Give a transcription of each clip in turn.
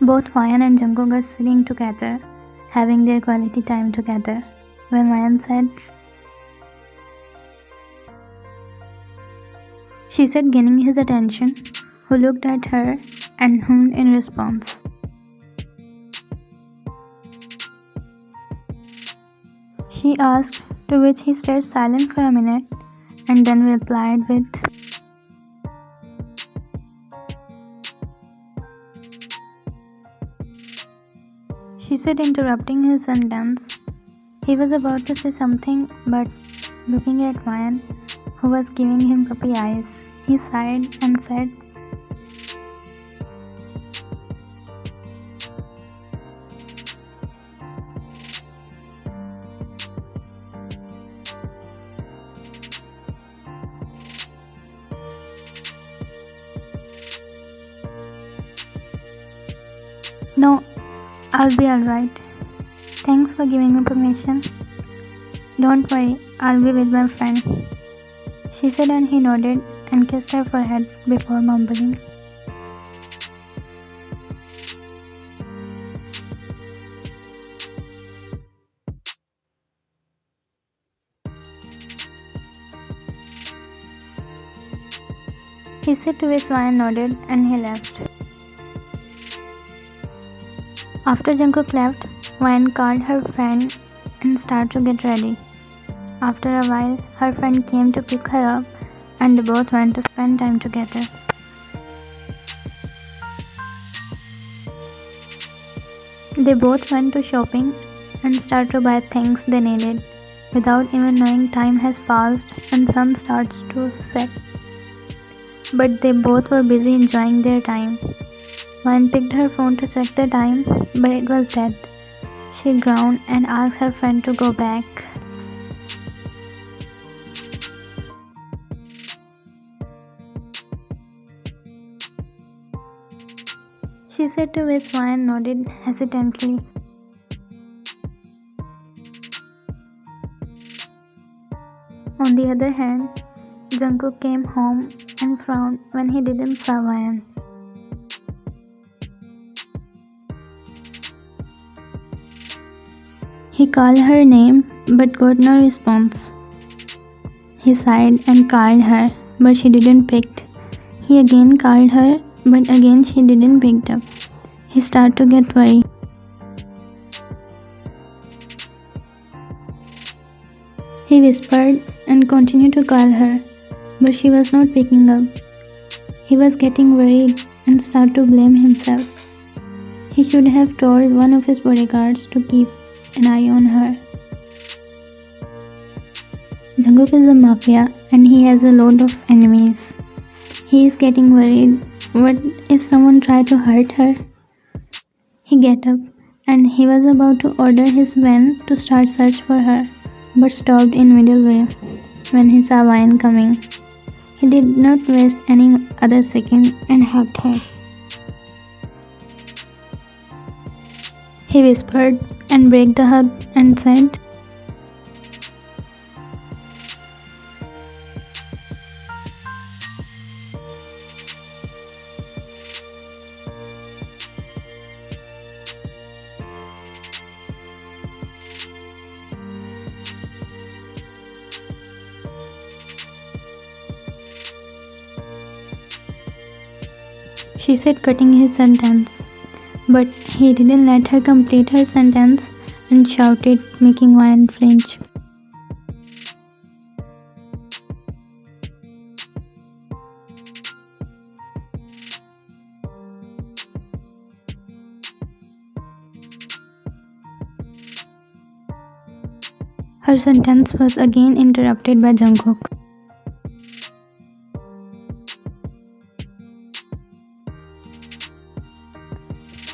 Both Hwayeon and Jungkook are sitting together, having their quality time together. When Hwayeon said, she said, gaining his attention, who looked at her and hummed in response. She asked, to which he stayed silent for a minute and then replied with, she said, interrupting his sentence. He was about to say something, but looking at Hwayeon, who was giving him puppy eyes, he sighed and said, no, I'll be alright. Thanks for giving me permission. Don't worry, I'll be with my friend. She said, and he nodded and kissed her forehead before mumbling, he said, to which Hwayeon nodded and he left. After Jungkook left, Hwayeon called her friend and started to get ready. After a while, her friend came to pick her up and they both went to spend time together. They both went to shopping and started to buy things they needed without even knowing time has passed and sun starts to set. But they both were busy enjoying their time. Hwayeon picked her phone to check the time, but it was dead. She groaned and asked her friend to go back. She said, to which Hwayeon nodded hesitantly. On the other hand, Jungkook came home and frowned when he didn't saw Hwayeon. He called her name but got no response. He sighed and called her, but she didn't pick. He again called her, but again she didn't pick up. He started to get worried. He whispered and continued to call her, but she was not picking up. He was getting worried and started to blame himself. He should have told one of his bodyguards to keep an eye on her. Jungkook is a mafia and he has a load of enemies. He is getting worried. What if someone tried to hurt her? He got up and he was about to order his men to start search for her, but stopped in middle way when he saw Hwayeon coming. He did not waste any other second and hugged her. He whispered and broke the hug and said, she said, cutting his sentence. But he didn't let her complete her sentence and shouted, making Hwayeon flinch. Her sentence was again interrupted by Jungkook.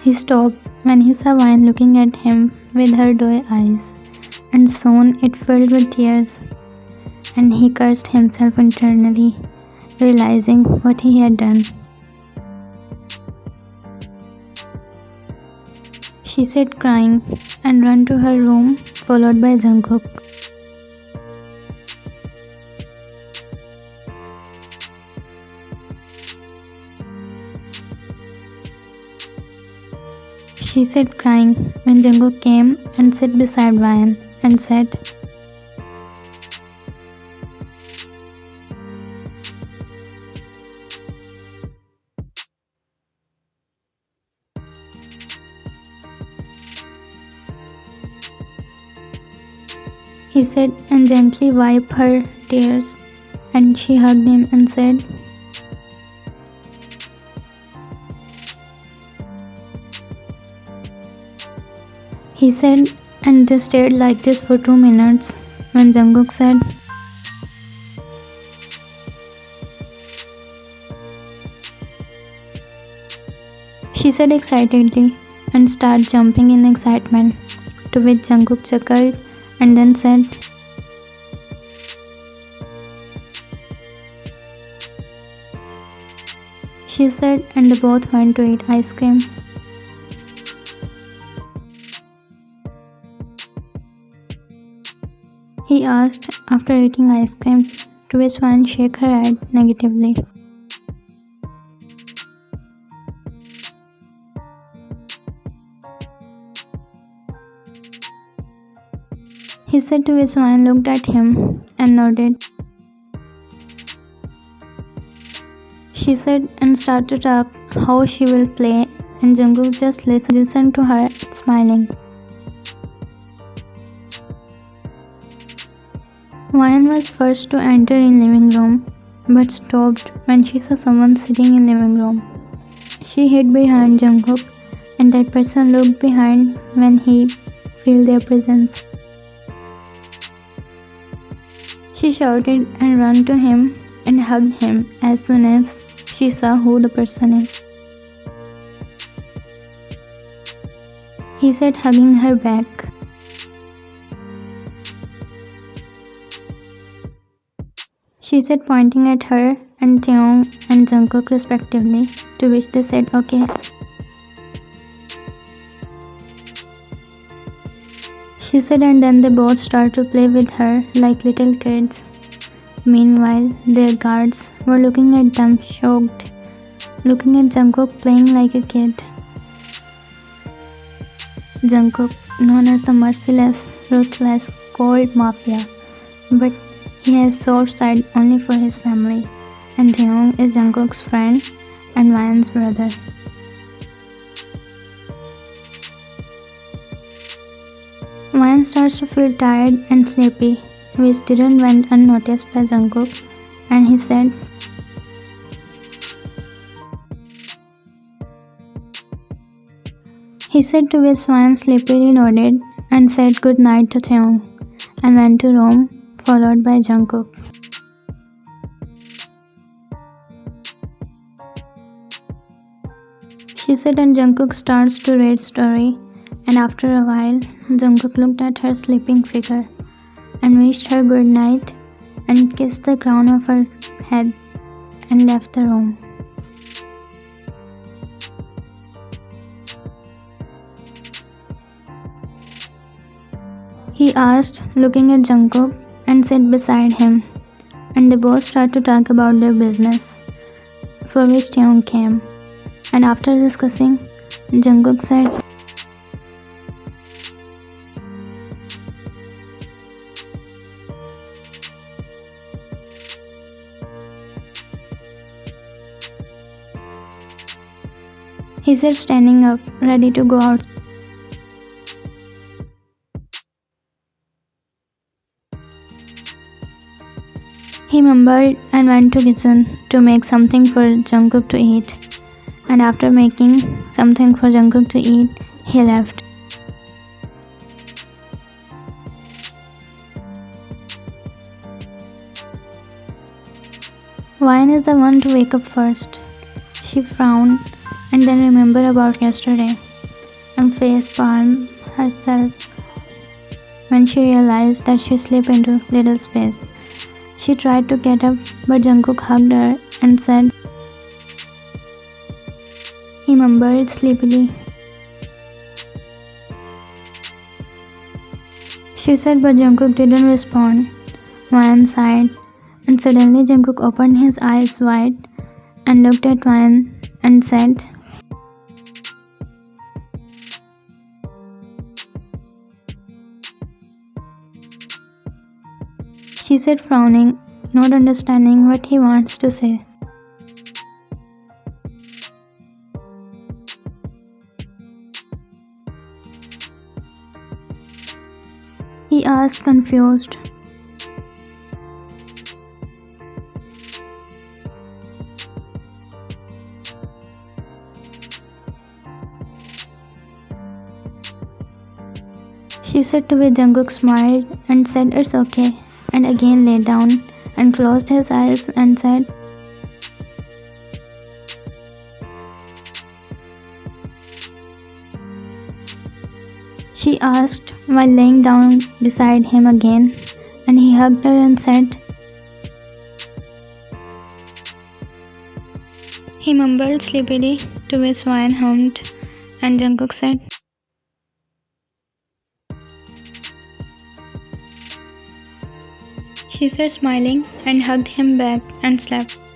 He stopped when he saw Hwayeon looking at him with her doe eyes, and soon it filled with tears, and he cursed himself internally, realizing what he had done. She said, crying, and ran to her room, followed by Jungkook. she said, crying, when Jungkook came and sat beside Hwan and said, he said, and gently wiped her tears, and she hugged him and said, he said, and they stayed like this for 2 minutes, when Jungkook said, she said excitedly and started jumping in excitement, to which Jungkook chuckled and then said, she said, and they both went to eat ice cream. He asked after eating ice cream, to which Hwan shook her head negatively. He said, to which Hwan looked at him and nodded. She said, and started to talk how she will play, and Jungkook just listened to her, smiling. Hwan was first to enter in living room, but stopped when she saw someone sitting in living room. She hid behind Jungkook, and that person looked behind when he felt their presence. She shouted and ran to him and hugged him as soon as she saw who the person is. He said, hugging her back. She said, pointing at her and Taeyong and Jungkook respectively, to which they said okay. She said, and then they both started to play with her like little kids. Meanwhile, their guards were looking at them shocked, looking at Jungkook playing like a kid. Jungkook, known as the merciless, ruthless, cold mafia, but he has soft side only for his family, and Taeyong is Jungkook's friend and Hwan's brother. Hwan starts to feel tired and sleepy, which didn't went unnoticed by Jungkook, and he said, to which Hwan sleepily nodded and said good night to Taeyong and went to room, followed by Jungkook. She said, and Jungkook starts to read story, and after a while, Jungkook looked at her sleeping figure and wished her good night and kissed the crown of her head and left the room. He asked, looking at Jungkook, and sat beside him, and they both started to talk about their business, for which Taeyong came, and after discussing, Jungkook said, he said, standing up, ready to go out. He mumbled and went to kitchen to make something for Jungkook to eat, and after making something for Jungkook to eat, he left. Hwan is the one to wake up first. She frowned and then remembered about yesterday and face-palmed herself when she realized that she slipped into little space. She tried to get up, but Jungkook hugged her and said, he mumbled sleepily. She said, but Jungkook didn't respond. Hwan sighed, and suddenly Jungkook opened his eyes wide and looked at Hwan and said, she said, frowning, not understanding what he wants to say. He asked, confused. She said to which Jungkook smiled and said it's okay, and again lay down and closed his eyes and said, she asked while laying down beside him again, and he hugged her and said, he mumbled sleepily to which Swain hummed, and Jungkook said, she said smiling and hugged him back and slept.